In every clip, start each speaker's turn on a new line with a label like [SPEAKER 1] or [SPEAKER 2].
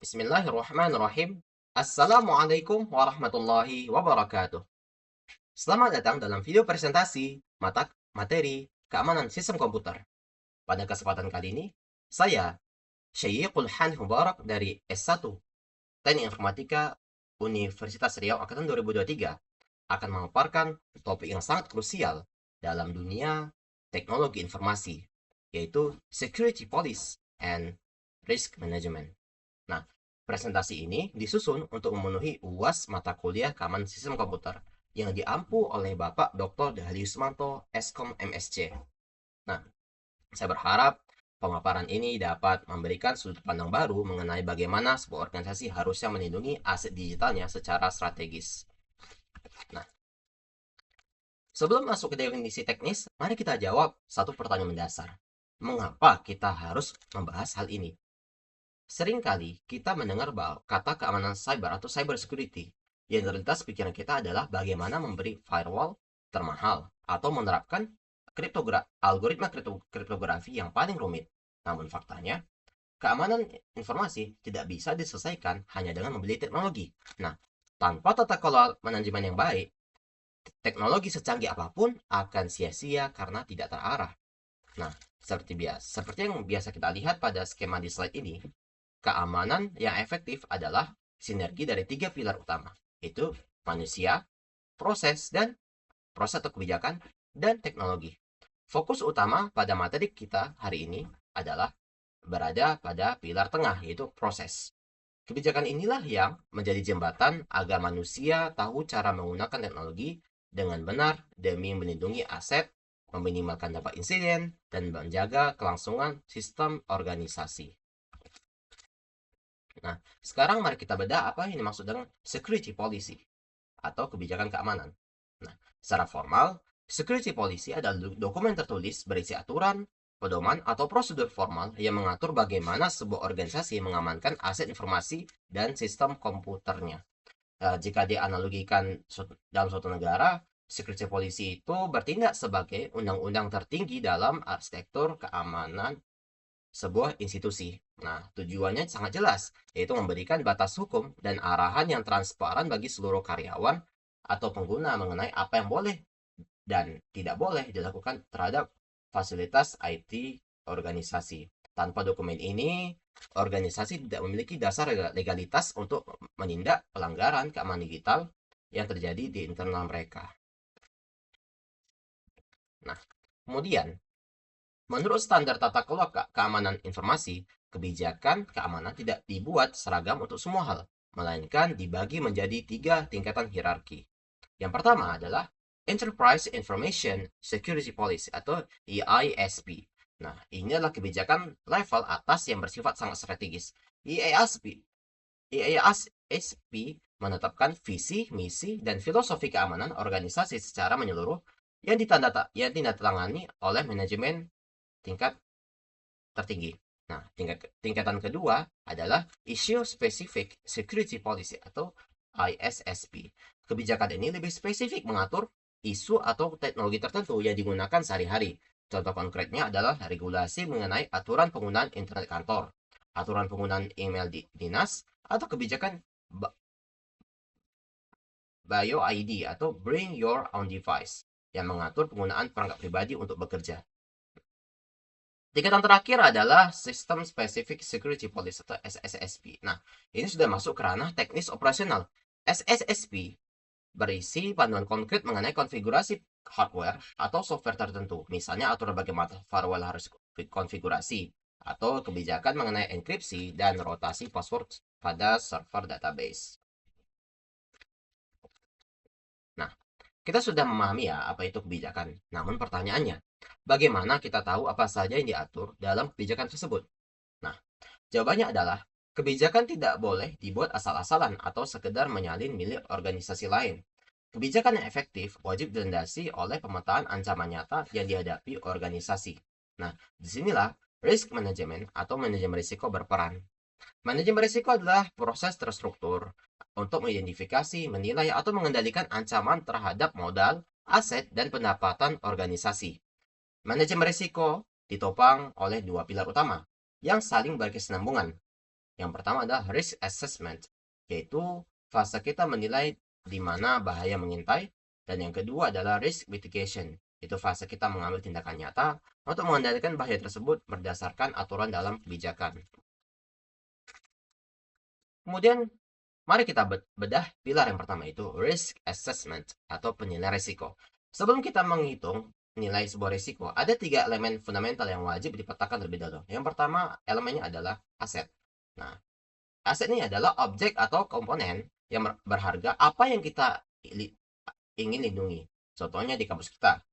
[SPEAKER 1] Bismillahirrahmanirrahim. Assalamualaikum warahmatullahi wabarakatuh. Selamat datang dalam video presentasi mata materi keamanan sistem komputer. Pada kesempatan kali ini, saya Syaikul Hanif Mubarak dari S1 Teknik Informatika Universitas Riau Angkatan 2023 akan memaparkan topik yang sangat krusial dalam dunia teknologi informasi, yaitu Security Policy and Risk Management. Nah, presentasi ini disusun untuk memenuhi UAS mata kuliah keamanan sistem komputer yang diampu oleh Bapak Dr. Dahli Yusmanto, Eskom MSc. Nah, saya berharap pemaparan ini dapat memberikan sudut pandang baru mengenai bagaimana sebuah organisasi harusnya melindungi aset digitalnya secara strategis. Nah, sebelum masuk ke definisi teknis, mari kita jawab satu pertanyaan mendasar. Mengapa kita harus membahas hal ini? Seringkali kita mendengar bahwa kata keamanan cyber atau cyber security. Yang terlintas pikiran kita adalah bagaimana memberi firewall termahal atau menerapkan algoritma kriptografi yang paling rumit. Namun faktanya, keamanan informasi tidak bisa diselesaikan hanya dengan membeli teknologi. Nah, tanpa tata kelola manajemen yang baik, teknologi secanggih apapun akan sia-sia karena tidak terarah. Nah, seperti yang biasa kita lihat pada skema di slide ini, keamanan yang efektif adalah sinergi dari 3 pilar utama, yaitu manusia, proses atau kebijakan, dan teknologi. Fokus utama pada materi kita hari ini adalah berada pada pilar tengah, yaitu proses. Kebijakan inilah yang menjadi jembatan agar manusia tahu cara menggunakan teknologi dengan benar demi melindungi aset, meminimalkan dampak insiden, dan menjaga kelangsungan sistem organisasi. Nah, sekarang mari kita bedah apa yang dimaksud dengan security policy atau kebijakan keamanan. Nah, secara formal, security policy adalah dokumen tertulis berisi aturan, pedoman, atau prosedur formal yang mengatur bagaimana sebuah organisasi mengamankan aset informasi dan sistem komputernya. Jika dianalogikan dalam suatu negara, security policy itu bertindak sebagai undang-undang tertinggi dalam arsitektur keamanan sebuah institusi. Nah, tujuannya sangat jelas, yaitu memberikan batas hukum dan arahan yang transparan bagi seluruh karyawan atau pengguna mengenai apa yang boleh dan tidak boleh dilakukan terhadap fasilitas IT organisasi. Tanpa dokumen ini, organisasi tidak memiliki dasar legalitas untuk menindak pelanggaran keamanan digital yang terjadi di internal mereka. Nah, kemudian menurut standar tata kelola keamanan informasi, kebijakan keamanan tidak dibuat seragam untuk semua hal, melainkan dibagi menjadi 3 tingkatan hierarki. Yang pertama adalah Enterprise Information Security Policy atau EISP. Nah, ini adalah kebijakan level atas yang bersifat sangat strategis. EISP menetapkan visi, misi, dan filosofi keamanan organisasi secara menyeluruh yang ditandatangani oleh manajemen tingkat tertinggi. Nah, tingkatan kedua adalah Issue Specific Security Policy atau ISSP. Kebijakan ini lebih spesifik mengatur isu atau teknologi tertentu yang digunakan sehari-hari. Contoh konkretnya adalah regulasi mengenai aturan penggunaan internet kantor, aturan penggunaan email dinas, atau kebijakan Bio ID atau Bring Your Own Device yang mengatur penggunaan perangkat pribadi untuk bekerja. Tingkatan terakhir adalah System Specific Security Policy atau SSSP. Nah, ini sudah masuk ke ranah teknis operasional. SSSP berisi panduan konkret mengenai konfigurasi hardware atau software tertentu. Misalnya aturan bagaimana firewall harus konfigurasi atau kebijakan mengenai enkripsi dan rotasi password pada server database. Nah, kita sudah memahami ya apa itu kebijakan. Namun pertanyaannya, bagaimana kita tahu apa saja yang diatur dalam kebijakan tersebut? Nah, jawabannya adalah kebijakan tidak boleh dibuat asal-asalan atau sekedar menyalin milik organisasi lain. Kebijakan yang efektif wajib dilandasi oleh pemetaan ancaman nyata yang dihadapi organisasi. Nah, disinilah risk management atau manajemen risiko berperan. Manajemen risiko adalah proses terstruktur untuk mengidentifikasi, menilai, atau mengendalikan ancaman terhadap modal, aset, dan pendapatan organisasi. Manajemen risiko ditopang oleh 2 pilar utama yang saling berkesinambungan. Yang pertama adalah risk assessment, yaitu fase kita menilai di mana bahaya mengintai. Dan yang kedua adalah risk mitigation, itu fase kita mengambil tindakan nyata untuk mengendalikan bahaya tersebut berdasarkan aturan dalam kebijakan. Kemudian, mari kita bedah pilar yang pertama, itu risk assessment atau penilaian risiko. Sebelum kita menghitung nilai sebuah risiko, ada 3 elemen fundamental yang wajib dipetakan terlebih dahulu. Yang pertama elemennya adalah aset. Nah, aset ini adalah objek atau komponen yang berharga apa yang kita ingin lindungi. Contohnya di kampus kita,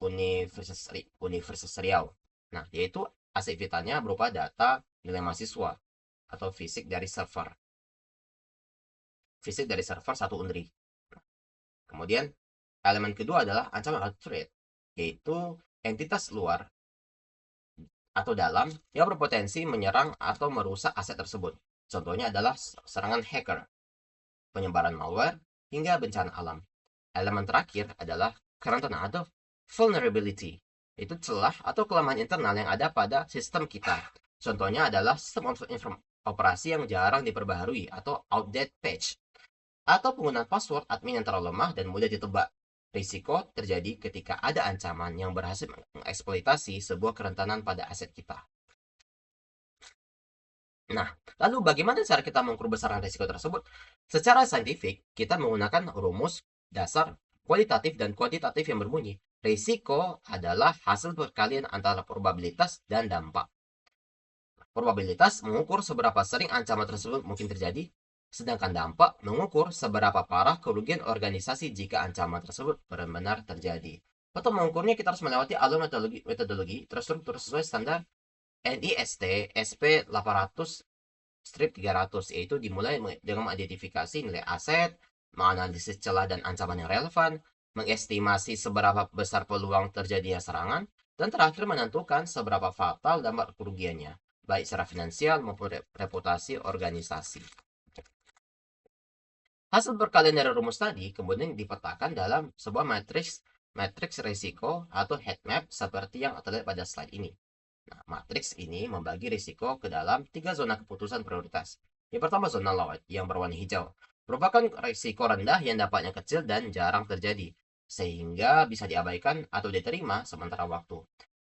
[SPEAKER 1] Universitas Riau. Nah, yaitu aset vitalnya berupa data nilai mahasiswa atau fisik dari server satu Unri. Kemudian elemen kedua adalah ancaman atau threat, yaitu entitas luar atau dalam yang berpotensi menyerang atau merusak aset tersebut. Contohnya adalah serangan hacker, penyebaran malware, hingga bencana alam. Elemen terakhir adalah kerentanan atau vulnerability, itu celah atau kelemahan internal yang ada pada sistem kita. Contohnya adalah sistem operasi yang jarang diperbaharui atau outdated patch, atau penggunaan password admin yang terlalu lemah dan mudah ditebak. Risiko terjadi ketika ada ancaman yang berhasil mengeksploitasi sebuah kerentanan pada aset kita. Nah, lalu bagaimana cara kita mengukur besaran risiko tersebut? Secara saintifik, kita menggunakan rumus dasar kualitatif dan kuantitatif yang berbunyi, risiko adalah hasil perkalian antara probabilitas dan dampak. Probabilitas mengukur seberapa sering ancaman tersebut mungkin terjadi, sedangkan dampak mengukur seberapa parah kerugian organisasi jika ancaman tersebut benar-benar terjadi. Untuk mengukurnya, kita harus melewati alur metodologi terstruktur sesuai standar NIST SP 800-300, yaitu dimulai dengan mengidentifikasi nilai aset, menganalisis celah dan ancaman yang relevan, mengestimasi seberapa besar peluang terjadinya serangan, dan terakhir menentukan seberapa fatal dampak kerugiannya, baik secara finansial maupun reputasi organisasi. Hasil perkalian dari rumus tadi kemudian dipetakan dalam sebuah matriks risiko atau heat map seperti yang terlihat pada slide ini. Nah, matriks ini membagi risiko ke dalam 3 zona keputusan prioritas. Yang pertama, zona low yang berwarna hijau, merupakan risiko rendah yang dampaknya kecil dan jarang terjadi, sehingga bisa diabaikan atau diterima sementara waktu.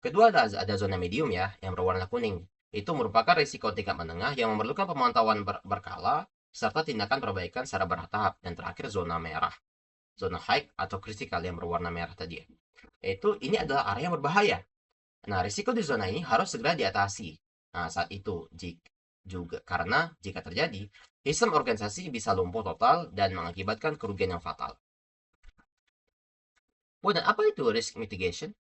[SPEAKER 1] Kedua, ada zona medium ya, yang berwarna kuning. Itu merupakan risiko tingkat menengah yang memerlukan pemantauan berkala serta tindakan perbaikan secara bertahap. Dan terakhir, zona merah, zona high atau kritikal yang berwarna merah tadi. Ini adalah area yang berbahaya. Nah, risiko di zona ini harus segera diatasi. Nah, saat itu karena jika terjadi, sistem organisasi bisa lumpuh total dan mengakibatkan kerugian yang fatal. Dan apa itu risk mitigation?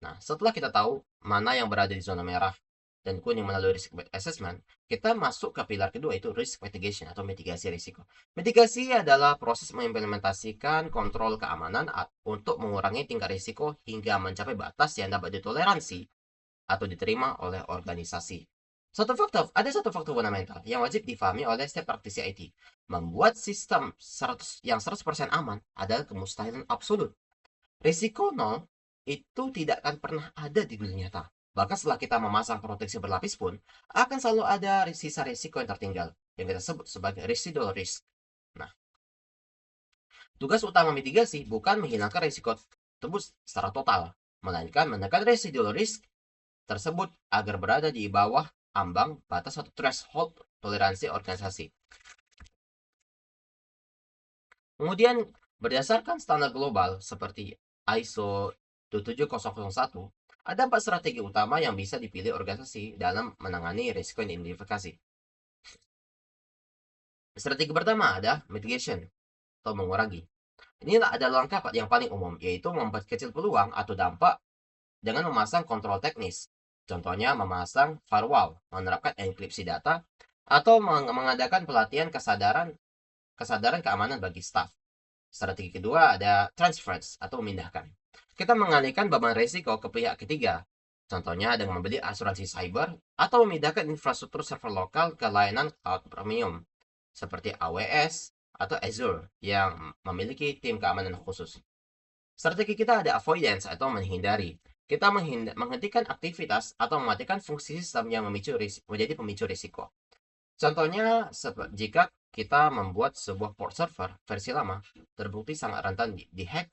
[SPEAKER 1] Nah, setelah kita tahu mana yang berada di zona merah dan kuning melalui risk assessment, kita masuk ke pilar kedua, itu risk mitigation atau mitigasi risiko. Mitigasi adalah proses mengimplementasikan kontrol keamanan untuk mengurangi tingkat risiko hingga mencapai batas yang dapat ditoleransi atau diterima oleh organisasi. Ada satu faktor fundamental yang wajib difahami oleh setiap praktisi IT. Membuat sistem yang 100% aman adalah kemustahilan absolut. Risiko nol itu tidak akan pernah ada di dunia nyata. Bahkan setelah kita memasang proteksi berlapis pun, akan selalu ada sisa risiko yang tertinggal, yang kita sebut sebagai residual risk. Nah, tugas utama mitigasi bukan menghilangkan risiko tersebut secara total, melainkan menekan residual risk tersebut agar berada di bawah ambang batas atau threshold toleransi organisasi. Kemudian, berdasarkan standar global seperti ISO 27001, ada 4 strategi utama yang bisa dipilih organisasi dalam menangani risiko yang diidentifikasi. Strategi pertama ada mitigation atau mengurangi. Inilah adalah langkah yang paling umum, yaitu memperkecil peluang atau dampak dengan memasang kontrol teknis. Contohnya memasang firewall, menerapkan enkripsi data, atau mengadakan pelatihan kesadaran keamanan bagi staf. Strategi kedua ada transference atau memindahkan. Kita mengalihkan beban risiko ke pihak ketiga. Contohnya dengan membeli asuransi cyber atau memindahkan infrastruktur server lokal ke layanan cloud premium seperti AWS atau Azure yang memiliki tim keamanan khusus. Strategi kita ada avoidance atau menghindari. Kita menghentikan aktivitas atau mematikan fungsi sistem yang menjadi pemicu risiko. Contohnya, jika kita membuat sebuah port server versi lama, terbukti sangat rentan di-hack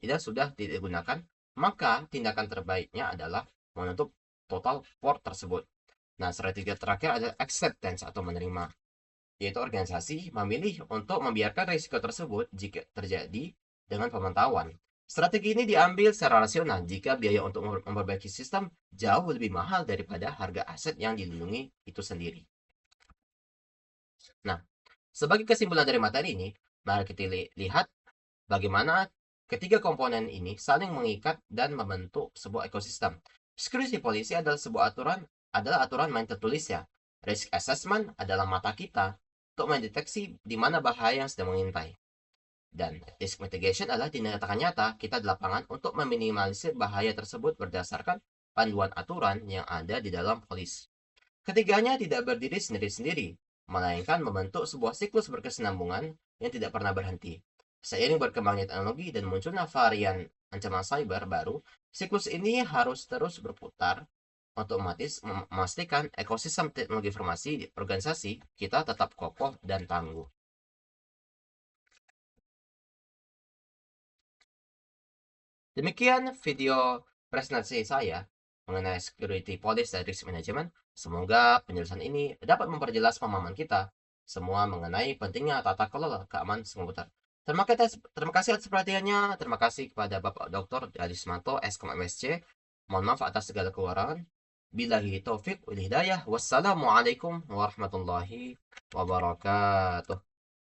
[SPEAKER 1] dan sudah tidak digunakan, maka tindakan terbaiknya adalah menutup total port tersebut. Nah, strategi terakhir adalah acceptance atau menerima, yaitu organisasi memilih untuk membiarkan risiko tersebut jika terjadi dengan pemantauan. Strategi ini diambil secara rasional jika biaya untuk memperbaiki sistem jauh lebih mahal daripada harga aset yang dilindungi itu sendiri. Nah, sebagai kesimpulan dari materi ini, mari kita lihat bagaimana ketiga komponen ini saling mengikat dan membentuk sebuah ekosistem. Security policy adalah aturan main tertulis ya. Risk assessment adalah mata kita untuk mendeteksi di mana bahaya yang sedang mengintai. Dan risk mitigation adalah tindakan nyata kita di lapangan untuk meminimalisir bahaya tersebut berdasarkan panduan aturan yang ada di dalam polis. Ketiganya tidak berdiri sendiri-sendiri, melainkan membentuk sebuah siklus berkesinambungan yang tidak pernah berhenti. Seiring berkembangnya teknologi dan munculnya varian ancaman cyber baru, siklus ini harus terus berputar untuk memastikan ekosistem teknologi informasi di organisasi kita tetap kokoh dan tangguh. Demikian video presentasi saya mengenai security policy dan risk management. Semoga penjelasan ini dapat memperjelas pemahaman kita semua mengenai pentingnya tata kelola keamanan komputer. Terima kasih atas perhatiannya. Terima kasih kepada Bapak Dr. Adismanto, SKM MSc. Mohon maaf atas segala kekurangan. Billahi taufik wal hidayah. Wassalamualaikum warahmatullahi wabarakatuh.